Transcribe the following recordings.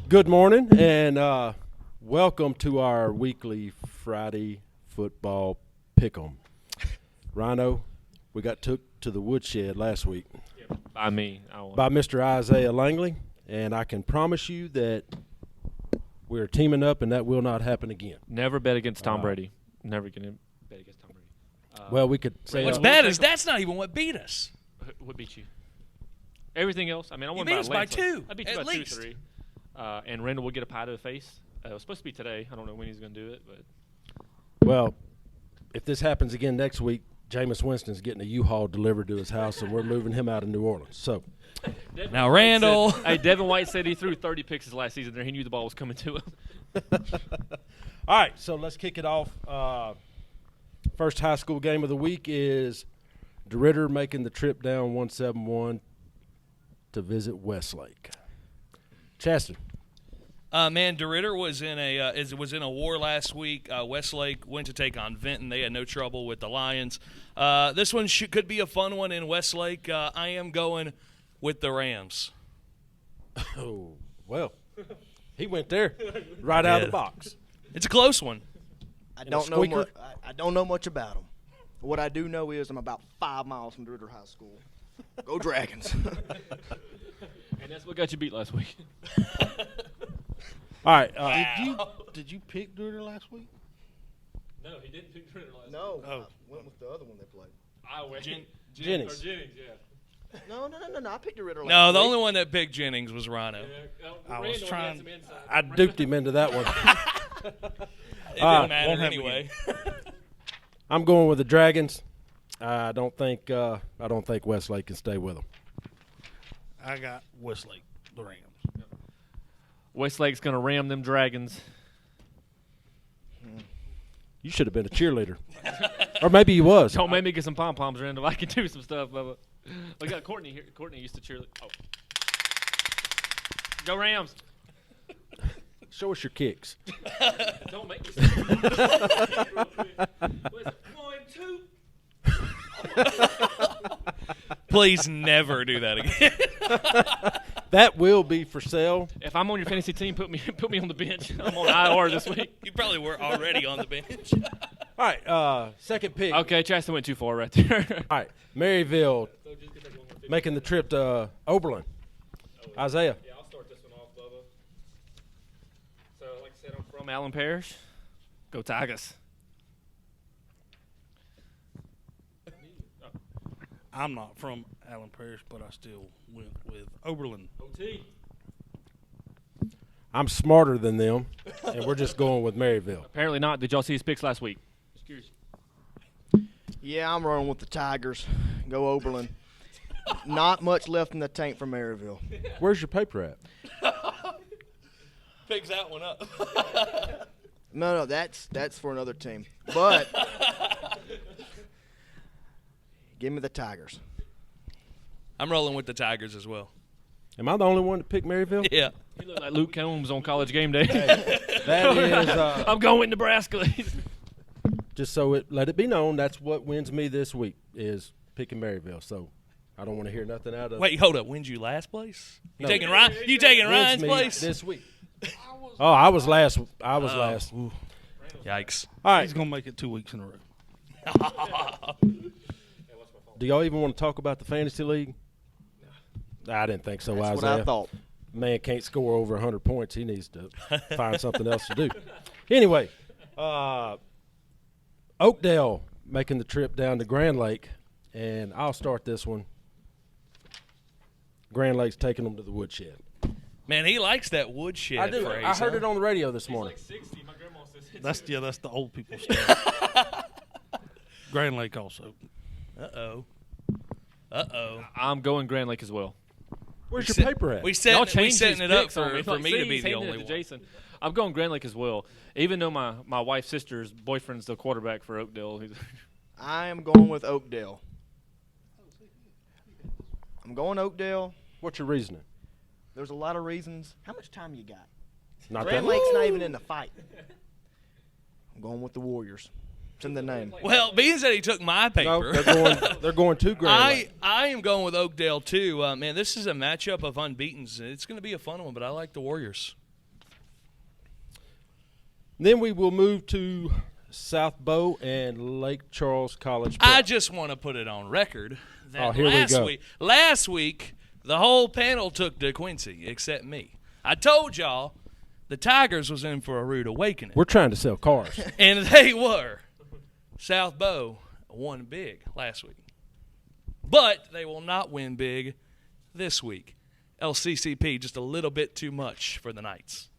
Good morning, and welcome to our weekly Friday football pick'em. Rhino, we got took to the woodshed last week. Yeah, by me. By Mr. Isaiah Langley, and I can promise you that we're teaming up, and that will not happen again. Never bet against Tom Brady. Never going to bet against Tom Brady. Well, we could say what's bad is that's not even what beat us. What beat you? Everything else. I mean, I won beat us by landslide. 2. I beat you at by least. 2 or 3. And Randall will get a pie to the face. It was supposed to be today. I don't know when he's going to do it, but well, if this happens again next week, Jameis Winston's getting a U-Haul delivered to his house, and we're moving him out of New Orleans. So now Randall. Devin White said he threw 30 picks his last season there. He knew the ball was coming to him. All right, so let's kick it off. First high school game of the week is Deridder making the trip down 171 to visit Westlake. Chaston. Deridder was in a war last week. Westlake went to take on Vinton. They had no trouble with the Lions. This one could be a fun one in Westlake. I am going with the Rams. Oh, well, he went there right out of the box. It's a close one. I don't know much about them. What I do know is I'm about 5 miles from Deridder High School. Go Dragons. And that's what got you beat last week. All right. Did you pick Deridder last week? No, he didn't pick Deridder last week. No, I went with the other one they played. I went. Jennings. Jennings, yeah. No. I picked Deridder last week. No, the only one that picked Jennings was Rhino. I duped him into that one. It didn't matter anyway. I'm going with the Dragons. I don't think Westlake can stay with them. I got Westlake, the Rams. Westlake's going to ram them Dragons. You should have been a cheerleader. Or maybe you was. Don't make me get some pom-poms, Randall. I can do some stuff, Bubba. We got Courtney here. Courtney used to cheerlead. Oh. Go Rams. Show us your kicks. Don't make me say Please never do that again. That will be for sale. If I'm on your fantasy team, put me on the bench. I'm on IR this week. You probably were already on the bench. All right, second pick. Okay, Chaston went too far right there. All right, Merryville making the trip to Oberlin. Isaiah. Yeah, I'll start this one off, Bubba. So, like I said, I'm from Allen Parish. Go Tigers. I'm not from Allen Parish, but I still went with Oberlin. OT. I'm smarter than them, and we're just going with Merryville. Apparently not. Did y'all see his picks last week? Just curious. Yeah, I'm running with the Tigers. Go Oberlin. Not much left in the tank for Maryville. Where's your paper at? Picks that one up. No, that's for another team. But give me the Tigers. I'm rolling with the Tigers as well. Am I the only one to pick Merryville? Yeah. He looked like Luke Combs on College Game Day. That is I'm going with Nebraska. just so let it be known that's what wins me this week is picking Merryville. So I don't want to hear nothing out of. Wait, hold up. Wins you last place? You No. taking Ryan? You taking wins Ryan's me place? this week? I was last. I was last. Ooh, Yikes. All right. he's going to make it 2 weeks in a row. Do y'all even want to talk about the fantasy league? I didn't think so, That's Isaiah. what I thought. Man can't score over 100 points. He needs to find something else to do. Anyway, Oakdale making the trip down to Grand Lake, and I'll start this one. Grand Lake's taking them to the woodshed. Man, he likes that woodshed I do. phrase. I heard huh? it on the radio this morning. He's like 60. My grandma says That's the old people stuff. Grand Lake also. Uh-oh. I'm going Grand Lake as well. Where's your set- paper at? We Y'all setting changed it up picks on me. for Like, me see, to be he's the handing only it to one. Jason. I'm going Grand Lake as well. Even though my wife's sister's boyfriend's the quarterback for Oakdale. I am going with Oakdale. I'm going Oakdale. What's your reasoning? There's a lot of reasons. How much time you got? Not Grand that. Lake's not even in the fight. I'm going with the Warriors. It's in the name. Well, being that he took my paper. No, they're going to Grand Lake. I am going with Oakdale, too. Man, this is a matchup of unbeatens. It's going to be a fun one, but I like the Warriors. Then we will move to South Beau and Lake Charles College. I just want to put it on record that here we go. last week, the whole panel took to Quincy except me. I told y'all the Tigers was in for a rude awakening. We're trying to sell cars. And they were. South Beau won big last week. But they will not win big this week. LCCP just a little bit too much for the Knights.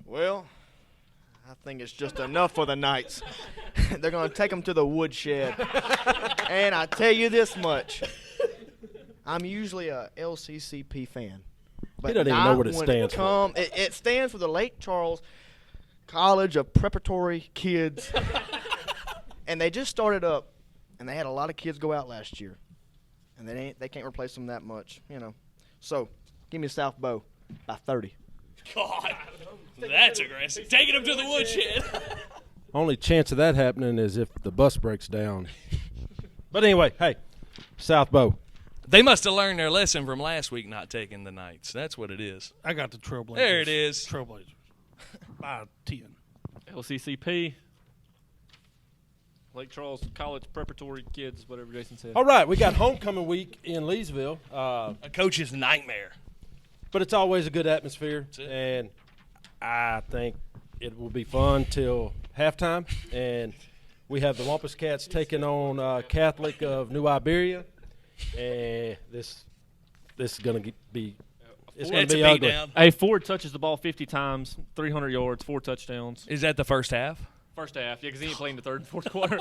Well, I think it's just enough for the Knights. They're going to take them to the woodshed. And I tell you this much. I'm usually a LCCP fan. But He doesn't even know what it stands for. It stands for the Lake Charles College of Preparatory Kids. And they just started up, and they had a lot of kids go out last year. And they can't replace them that much, you know. So, give me South Beau by 30. God, that's aggressive. Taking them to the woodshed. Only chance of that happening is if the bus breaks down. But anyway, hey, South Beau. They must have learned their lesson from last week not taking the Knights. That's what it is. I got the Trailblazers. There it is. Trailblazers. By 10. LCCP. Lake Charles College Preparatory Kids, whatever Jason said. All right, we got homecoming week in Leesville. A coach's nightmare. But it's always a good atmosphere, That's it. and I think it will be fun till halftime. And we have the Wampus Cats taking on Catholic of New Iberia, and this is going to be it's going It's to a be beat ugly. down. Hey, Ford touches the ball 50 times, 300 yards, 4 touchdowns. Is that the first half? First half, yeah, because he ain't playing the third and fourth quarter.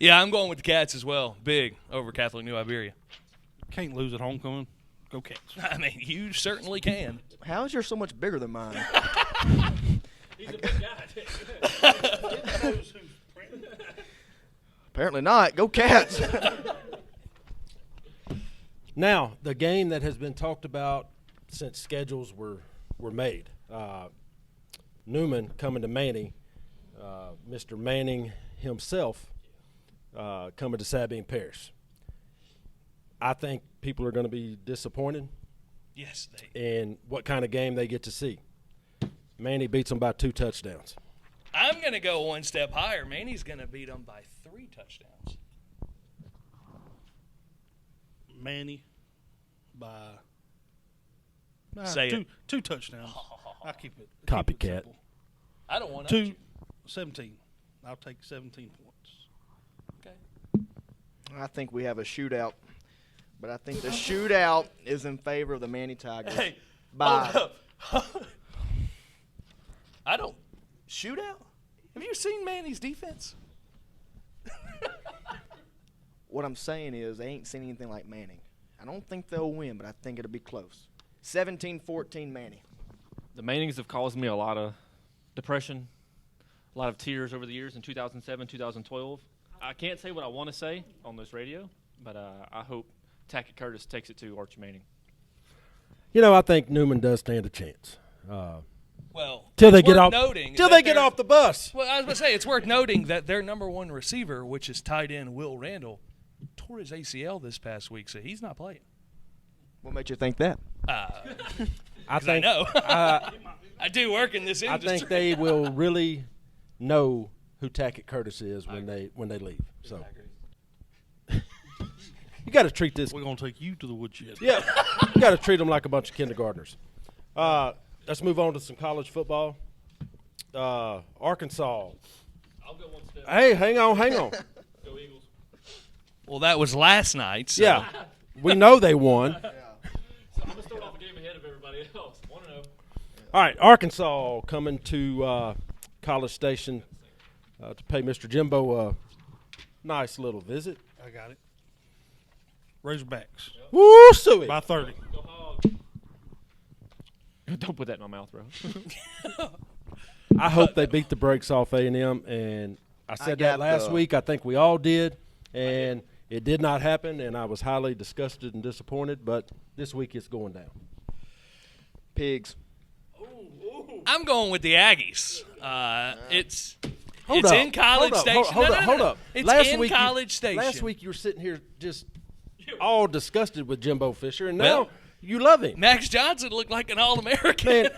Yeah, I'm going with the Cats as well. Big over Catholic New Iberia. Can't lose at homecoming. Go Cats. I mean, you certainly can. How is yours so much bigger than mine? He's a big guy. Apparently not. Go Cats. Now, the game that has been talked about since schedules were made. Newman coming to Manning. Mr. Manning himself coming to Sabine Parish. I think people are going to be disappointed Yes, in what kind of game they get to see. Manny beats them by 2 touchdowns. I'm going to go one step higher. Manny's going to beat them by 3 touchdowns. Manny by Say it. two touchdowns. I'll keep it. Copycat. Keep it simple. I don't want to. 17. I'll take 17 points. Okay. I think we have a shootout. But I think the shootout is in favor of the Manny Tigers. Hey, by hold up. I don't. Shootout? Have you seen Manny's defense? What I'm saying is they ain't seen anything like Manning. I don't think they'll win, but I think it'll be close. 17-14 Manning. The Mannings have caused me a lot of depression, a lot of tears over the years in 2007, 2012. I can't say what I want to say on this radio, but I hope Tackett Curtis takes it to Archie Manning. You know, I think Newman does stand a chance. Well, Till they it's get worth off. noting Till that they get they're- off the bus. Well, I was going to say, it's worth noting that their number one receiver, which is tight end Will Randall, tore his ACL this past week, so he's not playing. What made you think that? I know. I do work in this industry. think they will really know who Tackett Curtis is when they leave. So you got to treat this. We're going to take you to the woodshed. Yeah, you got to treat them like a bunch of kindergartners. Let's move on to some college football. Arkansas. I'll go one step. Hey, hang on. Go Eagles. Well, that was last night. So. Yeah, we know they won. So I'm going to start off a game ahead of everybody else. 1-0. All right, Arkansas coming to College Station to pay Mr. Jimbo a nice little visit. I got it. Razorbacks Woo, suey. by 30. Go Hog. Don't put that in my mouth, bro. I hope they beat the brakes off A&M, and I said that got last the- week. I think we all did, and it did not happen, and I was highly disgusted and disappointed, but this week it's going down. Pigs. I'm going with the Aggies. It's Hold it's up. in College Hold up. Station. Hold No, up. no, Hold no. up. It's Last in week College Station. Last week you were sitting here just all disgusted with Jimbo Fisher, and Well, now you love him. Max Johnson looked like an All-American. Man,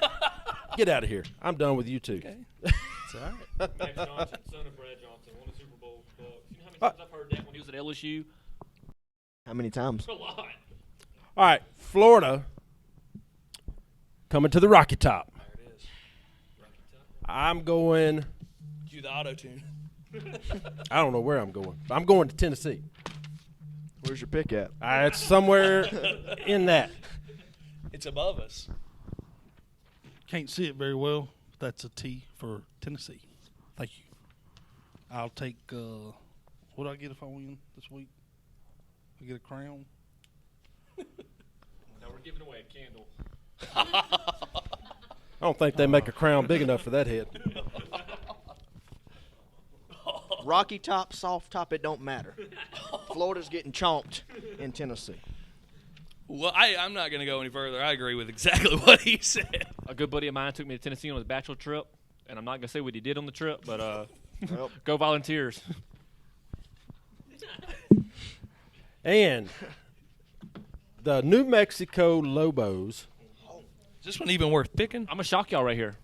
Get out of here. I'm done with you two. Okay. It's all right. Max Johnson, son of Brad Johnson, won a Super Bowl. You know how many times I've heard that when he was at LSU? How many times? A lot. All right, Florida coming to the Rocky Top. There it is. Rocky Top. I'm going. Cue the auto-tune. I don't know where I'm going. I'm going to Tennessee. Where's your pick at? It's somewhere in that. It's above us. Can't see it very well. That's a T for Tennessee. Thank you. I'll take. What do I get if I win this week? I get a crown. No, we're giving away a candle. I don't think they make a crown big enough for that head. Rocky top, soft top, it don't matter. Florida's getting chomped in Tennessee. Well, I'm not going to go any further. I agree with exactly what he said. A good buddy of mine took me to Tennessee on his bachelor trip, and I'm not going to say what he did on the trip, but Well, go Volunteers. And the New Mexico Lobos Is this one even worth picking? I'm going to shock y'all right here.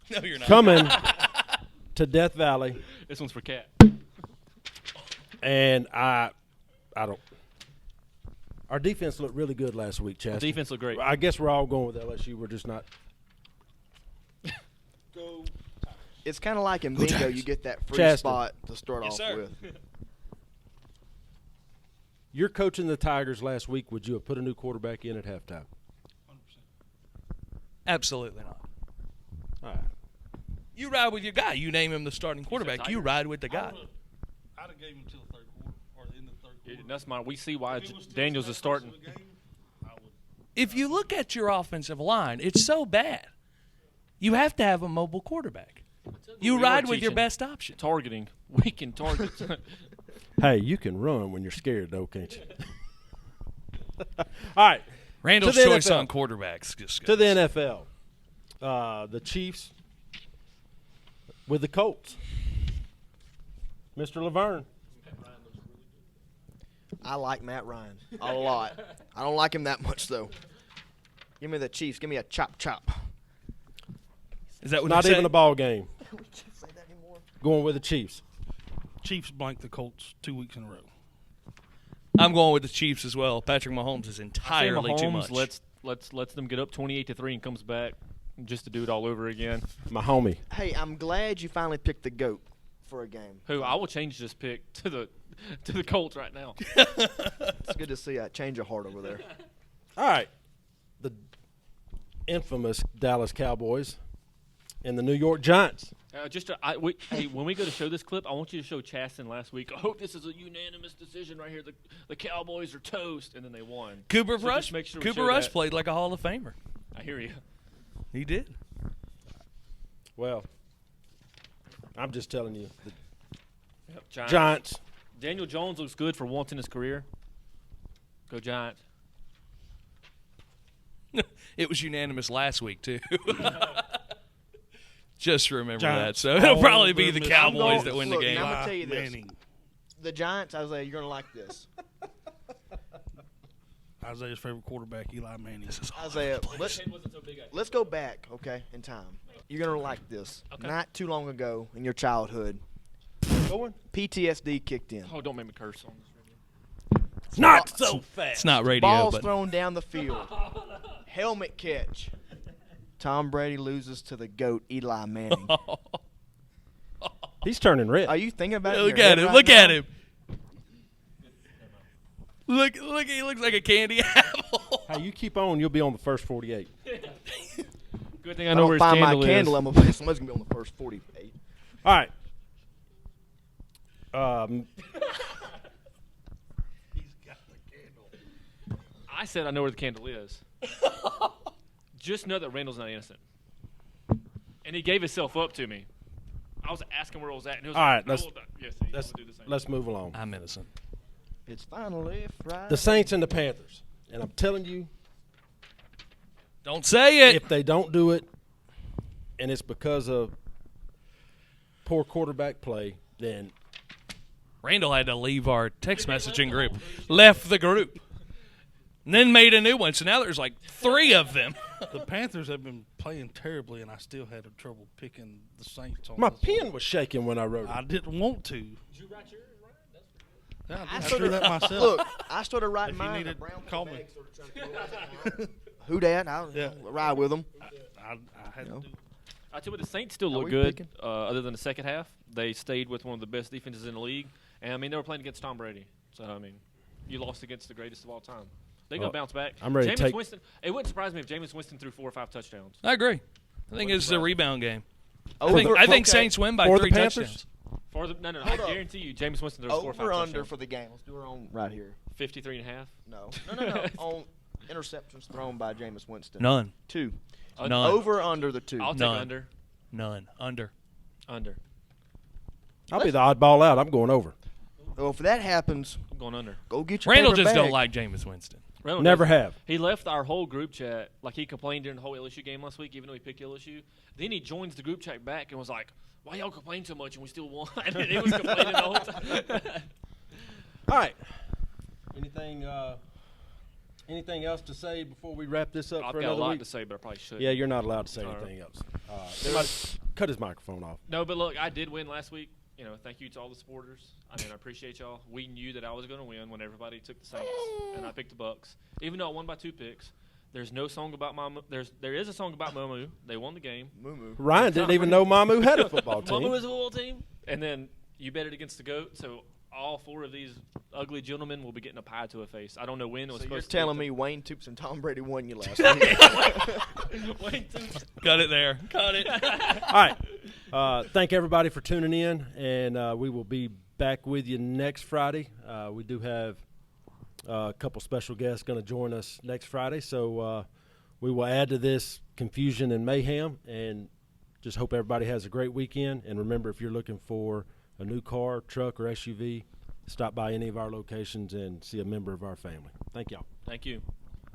No, you're not. coming to Death Valley, This one's for Cat. and I don't. Our defense looked really good last week, Chaston. Defense looked great. I guess we're all going with LSU. We're just not. it's kind of like in bingo, Tigers. you get that free Chaston. spot to start Yes, off sir. with. You're coaching the Tigers last week. Would you have put a new quarterback in at halftime? Absolutely not. All right. You ride with your guy. You name him the starting quarterback. You Tigers. ride with the guy. I'd have gave him until the third quarter or the end of the third quarter. That's my. We see why If it was still Daniels is that close starting. to the game, I would. If you look at your offensive line, it's so bad. You have to have a mobile quarterback. You We ride are with your teaching best option. Targeting. We can target. Hey, you can run when you're scared, though, can't you? All right. Randall's To the choice NFL. on quarterbacks. Just To the NFL. The Chiefs with the Colts. Mr. Laverne. I like Matt Ryan a lot. I don't like him that much, though. Give me the Chiefs. Give me a chop. Is that what Not they're even saying? a ball game. We can't say that anymore. Going with the Chiefs. Chiefs blanked the Colts 2 weeks in a row. I'm going with the Chiefs as well. Patrick Mahomes is Say entirely too Mahomes much. lets them get up 28-3 and comes back just to do it all over again. My homie. Hey, I'm glad you finally picked the GOAT for a game. Who I will change this pick to the Colts right now. It's good to see a change of heart over there. All right. The infamous Dallas Cowboys and the New York Giants. Hey, when we go to show this clip, I want you to show Chaston last week. I hope this is a unanimous decision right here. The Cowboys are toast, and then they won. Cooper So Rush. just make sure we Cooper show Rush that. played like a Hall of Famer. I hear you. He did. Well, I'm just telling you. The Giants. Giants. Daniel Jones looks good for once in his career. Go Giants. It was unanimous last week, too. Just remember Giants. that. So it'll All probably the be the Mr. Cowboys going- that win look, the game. now- I'm gonna tell you this. Manning. The Giants, Isaiah, you're going to like this. Isaiah's favorite quarterback, Eli Manning. Isaiah, let's Wasn't so big. let's go back, okay, in time. You're going to like this. Okay. Not too long ago in your childhood, Going? PTSD kicked in. Oh, don't make me curse on this radio. Not so fast. It's not radio, Balls but thrown down the field. Helmet catch. Tom Brady loses to the GOAT, Eli Manning. He's turning red. Are you thinking about it? in look your at head him. right Look now? at him. Look, he looks like a candy apple. Hey, you keep on. You'll be on the first 48. Good thing I I know where don't his find my candle candle, is. I'm gonna somebody's gonna be on the first 48. All right. I said I know where the candle is. Just know that Randall's not innocent. And he gave himself up to me. I was asking where it was at, and he was All like, right, let's- "Hold on." Yes, he Let's, would do the same. let's move along. I'm innocent. It's finally Friday. The Saints and the Panthers. And I'm telling you, Don't say it. if they don't do it, and it's because of poor quarterback play, then Randall had to leave our text messaging group. Left the group. and then made a new one. So now there's like 3 of them. The Panthers have been playing terribly, and I still had trouble picking the Saints on My this pen one. was shaking when I wrote it. I didn't want to. Did you write yours, Ryan? That's Yeah, I drew that myself. Look, I started writing If you mine. need the it, brown call me. bag started trying to go out. Who dat? I'll ride with them. I had to do it. I tell you what, the Saints still Are look we good. picking? Other than the second half, they stayed with one of the best defenses in the league. And I mean, they were playing against Tom Brady. So I mean, you lost against the greatest of all time. They're gonna bounce back. I'm ready to Jameis take- Winston. It wouldn't surprise me if Jameis Winston threw 4 or 5 touchdowns. I agree. I think it's a Right. rebound game. Over, I think okay. Saints win by For 3 the Panthers? touchdowns. For the, no, I Hold up. guarantee you, Jameis Winston throws 4 or 5 Over touchdowns. under for the game. Let's do our own right here. 53.5. No. On interceptions thrown by Jameis Winston. None. 2. None. Over under the 2. I'll take None. under. None. Under. Under. I'll be the oddball out. I'm going over. Well, if that happens, I'm going under. go get your Randall paper just bag. don't like Jameis Winston. Randall Never doesn't. have. He left our whole group chat. Like, he complained during the whole LSU game last week, even though he picked LSU. Then he joins the group chat back and was like, why y'all complain so much and we still won? And he was complaining the whole time. All right. Anything else to say before we wrap this up I've for got a another lot week? to say, but I probably should. Yeah, you're not allowed to say All right. anything else. Somebody cut his microphone off. No, but look, I did win last week. You know, thank you to all the supporters. I mean, I appreciate y'all. We knew that I was going to win when everybody took the Saints, and I picked the Bucks. Even though I won by 2 picks, there's no song about Mamu. There is a song about Mamu. They won the game. Moo-moo. Ryan didn't even know Mamu had a football Mamu team. is a football team. And then you bet it against the GOAT, so all 4 of these ugly gentlemen will be getting a pie to a face. I don't know when it was So you're supposed to telling be. me Wayne Toops and Tom Brady won you last week? Wayne Toops. Got it there. Got it. All right. Thank everybody for tuning in, and we will be back with you next Friday. We do have a couple special guests going to join us next Friday, so we will add to this confusion and mayhem, and just hope everybody has a great weekend. And remember, if you're looking for a new car, truck, or SUV, stop by any of our locations and see a member of our family. Thank y'all. Thank you.